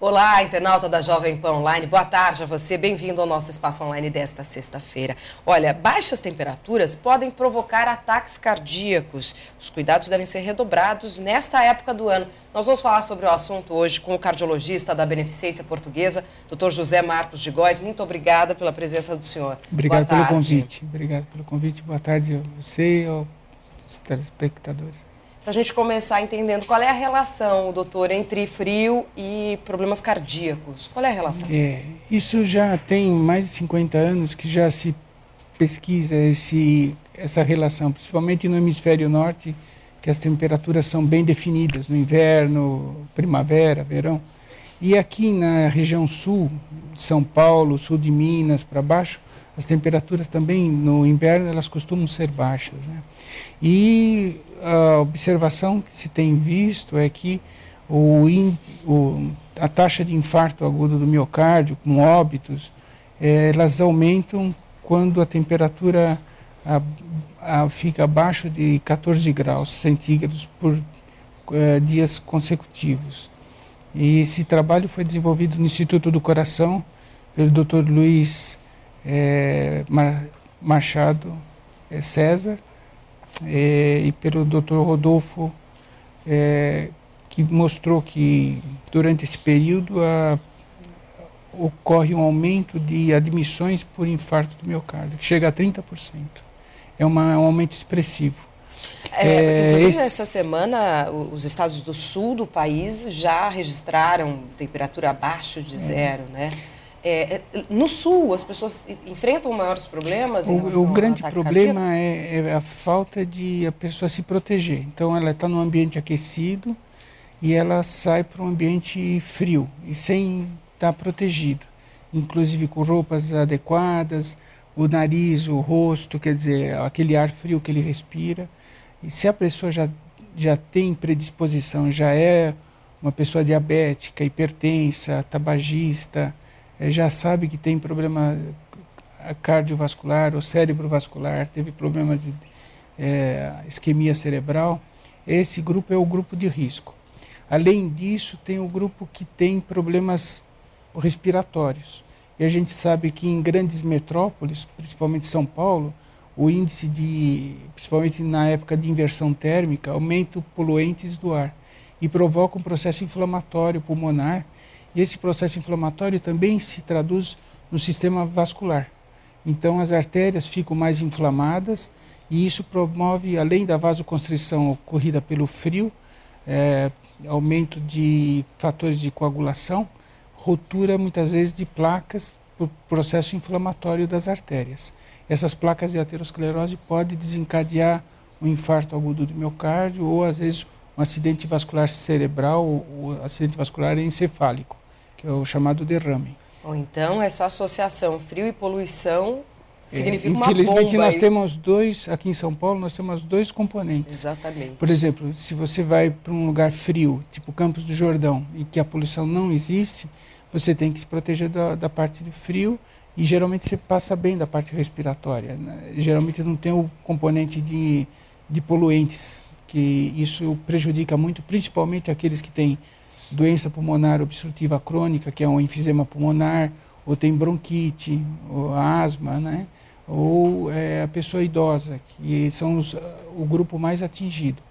Olá, internauta da Jovem Pan Online, boa tarde a você, bem-vindo ao nosso espaço online desta sexta-feira. Olha, baixas temperaturas podem provocar ataques cardíacos. Os cuidados devem ser redobrados nesta época do ano. Nós vamos falar sobre o assunto hoje com o cardiologista da Beneficência Portuguesa, Dr. José Marcos de Góes. Muito obrigada pela presença do senhor. Obrigado pelo convite. Obrigado pelo convite. Boa tarde a você e aos telespectadores. Para a gente começar entendendo qual é a relação, doutor, entre frio e problemas cardíacos. Qual é a relação? Isso já tem mais de 50 anos que já se pesquisa essa relação, principalmente no hemisfério norte, que as temperaturas são bem definidas, no inverno, primavera, verão. E aqui na região sul, de São Paulo, sul de Minas, para baixo, as temperaturas também no inverno elas costumam ser baixas, né? E a observação que se tem visto é que a taxa de infarto agudo do miocárdio, com óbitos, elas aumentam quando a temperatura fica abaixo de 14 graus centígrados por dias consecutivos. E esse trabalho foi desenvolvido no Instituto do Coração pelo Dr. Luiz Machado César e pelo Dr. Rodolfo, que mostrou que durante esse período ocorre um aumento de admissões por infarto do miocárdio, que chega a 30%. É um aumento expressivo. Inclusive, nessa semana, os estados do sul do país já registraram temperatura abaixo de zero, né? No sul, as pessoas enfrentam maiores problemas? O grande problema é a falta de a pessoa se proteger. Então, ela está num ambiente aquecido e ela sai para um ambiente frio e sem estar protegido, inclusive com roupas adequadas, o nariz, o rosto, quer dizer, aquele ar frio que ele respira. E se a pessoa já tem predisposição, já é uma pessoa diabética, hipertensa, tabagista, já sabe que tem problema cardiovascular ou cerebrovascular, teve problema de isquemia cerebral, esse grupo é o grupo de risco. Além disso, tem o grupo que tem problemas respiratórios. E a gente sabe que em grandes metrópoles, principalmente São Paulo, o índice principalmente na época de inversão térmica, aumenta os poluentes do ar e provoca um processo inflamatório pulmonar. E esse processo inflamatório também se traduz no sistema vascular. Então as artérias ficam mais inflamadas e isso promove, além da vasoconstrição ocorrida pelo frio, aumento de fatores de coagulação, ruptura muitas vezes de placas por processo inflamatório das artérias. Essas placas de aterosclerose podem desencadear um infarto agudo do miocárdio ou às vezes um acidente vascular cerebral ou acidente vascular encefálico, que é o chamado derrame. Ou então essa associação frio e poluição significa uma bomba. Infelizmente nós temos aqui em São Paulo nós temos dois componentes. Exatamente. Por exemplo, se você vai para um lugar frio, tipo Campos do Jordão, e que a poluição não existe, você tem que se proteger da parte do frio e geralmente você passa bem da parte respiratória, né? Geralmente não tem o componente de poluentes, que isso prejudica muito, principalmente aqueles que têm doença pulmonar obstrutiva crônica, que é um enfisema pulmonar, ou tem bronquite, ou asma, né? Ou a pessoa idosa, que são o grupo mais atingido.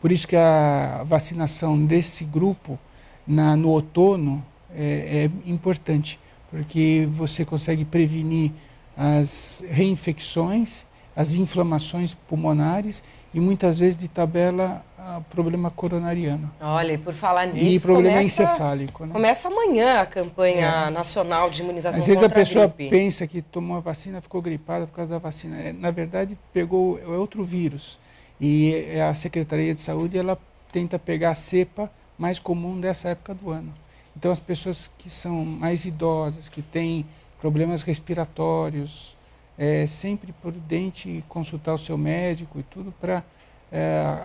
Por isso que a vacinação desse grupo no outono é importante, porque você consegue prevenir as reinfecções, as inflamações pulmonares e muitas vezes de tabela problema coronariano. Olha, e por falar nisso, e problema encefálico, né? Começa amanhã a campanha nacional de imunização Às vezes contra a pessoa gripe. pensa que tomou a vacina, ficou gripada por causa da vacina. Na verdade, pegou outro vírus. E a Secretaria de Saúde ela tenta pegar a cepa mais comum dessa época do ano. Então, as pessoas que são mais idosas, que têm problemas respiratórios, é sempre prudente consultar o seu médico e tudo para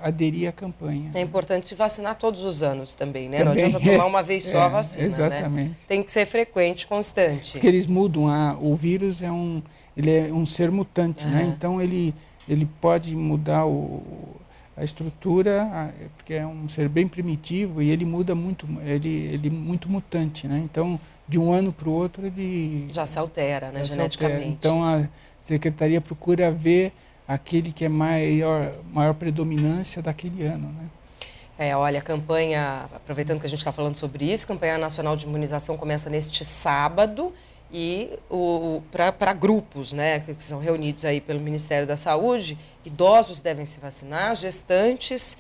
aderir à campanha. É importante se vacinar todos os anos também, né? Também, não adianta tomar uma vez só a vacina, exatamente. Né? Tem que ser frequente, constante. Porque eles mudam, o vírus ele é um ser mutante, né? Então ele pode mudar a estrutura, porque é um ser bem primitivo e ele muda muito, ele muito mutante, né? Então, de um ano para o outro, ele... Já se altera, né, geneticamente. Então, a Secretaria procura ver aquele que é maior predominância daquele ano, né? Olha, a campanha, aproveitando que a gente está falando sobre isso, a campanha nacional de imunização começa neste sábado e para grupos, né, que são reunidos aí pelo Ministério da Saúde, idosos devem se vacinar, gestantes,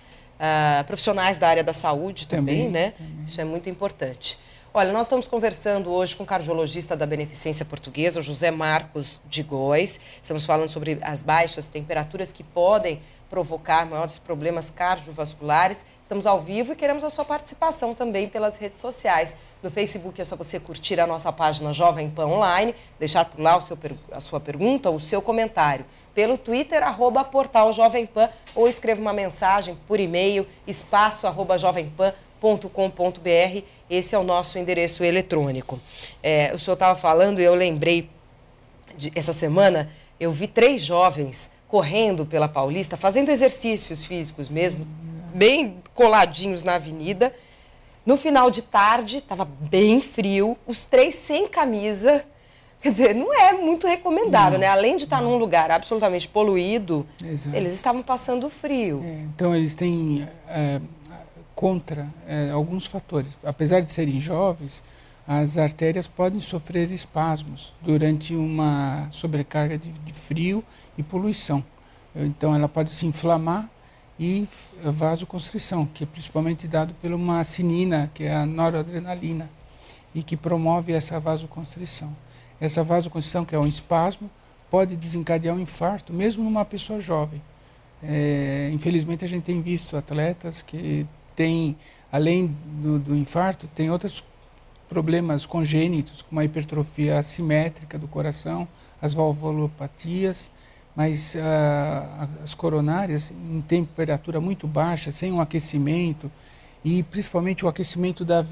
profissionais da área da saúde também, né? Também. Isso é muito importante. Olha, nós estamos conversando hoje com o cardiologista da Beneficência Portuguesa, José Marcos de Góes. Estamos falando sobre as baixas temperaturas que podem provocar maiores problemas cardiovasculares. Estamos ao vivo e queremos a sua participação também pelas redes sociais. No Facebook é só você curtir a nossa página Jovem Pan Online, deixar por lá a sua pergunta ou o seu comentário. Pelo Twitter, @portal Jovem Pan, ou escreva uma mensagem por e-mail, espaço@jovempan.com.br. Esse é o nosso endereço eletrônico. O senhor estava falando e eu lembrei, essa semana, eu vi 3 jovens correndo pela Paulista, fazendo exercícios físicos mesmo, bem coladinhos na avenida. No final de tarde, estava bem frio, os 3 sem camisa. Quer dizer, não é muito recomendável, né? Além de estar num lugar absolutamente poluído, exato, eles estavam passando frio. Então, eles têm... contra alguns fatores. Apesar de serem jovens, as artérias podem sofrer espasmos durante uma sobrecarga de frio e poluição. Então, ela pode se inflamar e vasoconstrição, que é principalmente dado por uma cinina, que é a noradrenalina, e que promove essa vasoconstrição. Essa vasoconstrição, que é um espasmo, pode desencadear um infarto, mesmo numa pessoa jovem. Infelizmente, a gente tem visto atletas que tem, além do infarto, tem outros problemas congênitos, como a hipertrofia assimétrica do coração, as valvulopatias, mas as coronárias em temperatura muito baixa, sem um aquecimento, e principalmente o aquecimento das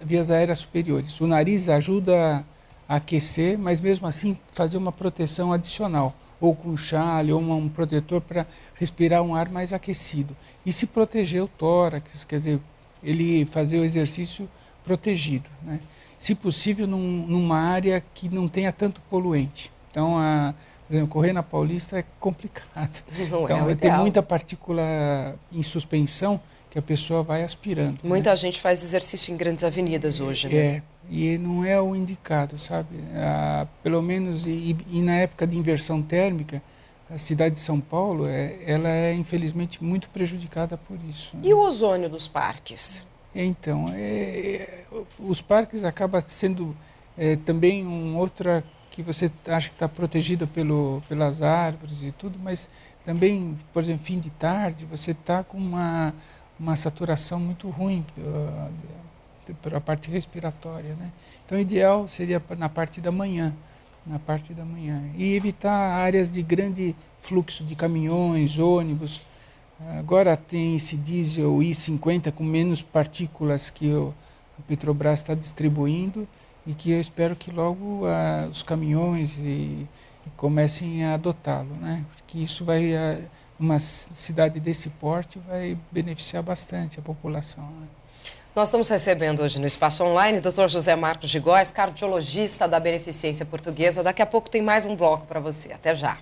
vias aéreas superiores. O nariz ajuda a aquecer, mas mesmo assim fazer uma proteção adicional, ou com chale, ou um protetor para respirar um ar mais aquecido. E se proteger o tórax, quer dizer, ele fazer o exercício protegido, né? Se possível, numa área que não tenha tanto poluente. Então, por exemplo, correr na Paulista é complicado. Não então, tem muita partícula em suspensão que a pessoa vai aspirando. Muita gente faz exercício em grandes avenidas hoje, né? E não é o indicado, sabe? Pelo menos, e na época de inversão térmica, a cidade de São Paulo, ela é infelizmente muito prejudicada por isso. E o ozônio dos parques? Então, os parques acabam sendo também outra que você acha que está protegida pelas árvores e tudo, mas também, por exemplo, fim de tarde, você está com uma saturação muito ruim para a parte respiratória, né? Então, o ideal seria na parte da manhã, e evitar áreas de grande fluxo de caminhões, ônibus. Agora tem esse diesel I50 com menos partículas que a Petrobras está distribuindo e que eu espero que logo os caminhões comecem a adotá-lo, né? Porque isso vai, uma cidade desse porte, vai beneficiar bastante a população, né? Nós estamos recebendo hoje no Espaço Online o Dr. José Marcos de Góes, cardiologista da Beneficência Portuguesa. Daqui a pouco tem mais um bloco para você. Até já.